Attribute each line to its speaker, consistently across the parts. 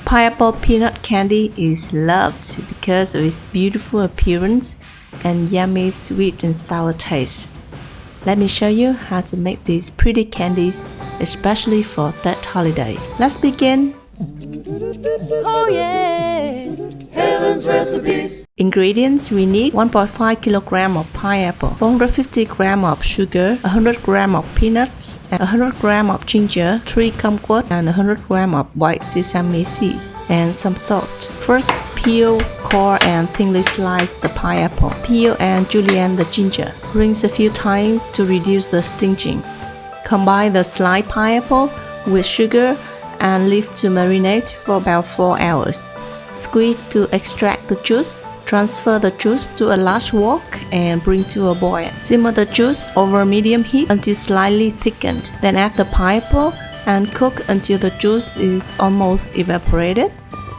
Speaker 1: Pineapple peanut candy is loved because of its beautiful appearance and yummy sweet and sour taste. Let me show you how to make these pretty candies, especially for that holiday. Let's begin!
Speaker 2: Oh yeah!
Speaker 3: Helen's recipes.
Speaker 1: Ingredients: we need 1.5 kg of pineapple, 450 g of sugar, 100 g of peanuts, and 100 g of ginger, 3 kumquat, and 100 g of white sesame seeds, and some salt. First, peel, core, and thinly slice the pineapple. Peel and julienne the ginger. Rinse a few times to reduce the stinging. Combine the sliced pineapple with sugar and leave to marinate for about 4 hours. Squeeze to extract the juice. Transfer the juice to a large wok and bring to a boil. Simmer the juice over medium heat until slightly thickened. Then add the pineapple and cook until the juice is almost evaporated.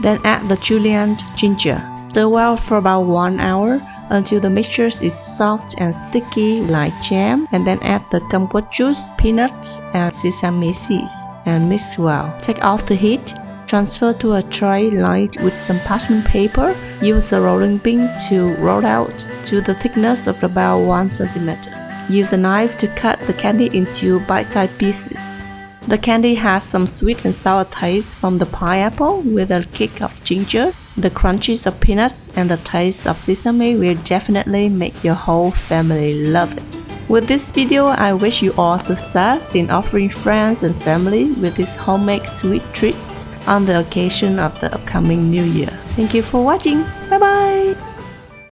Speaker 1: Then add the julienne ginger. Stir well for about 1 hour until the mixture is soft and sticky like jam, and then add the kumquat juice, peanuts, and sesame seeds and mix well. Take off the heat. Transfer to a tray lined with some parchment paper. Use a rolling pin to roll out to the thickness of about 1 cm. Use a knife to cut the candy into bite-sized pieces. The candy has some sweet and sour taste from the pineapple with a kick of ginger. The crunches of peanuts and the taste of sesame will definitely make your whole family love it. With this video, I wish you all success in offering friends and family with these homemade sweet treats on the occasion of the upcoming New Year. Thank you for watching. Bye bye!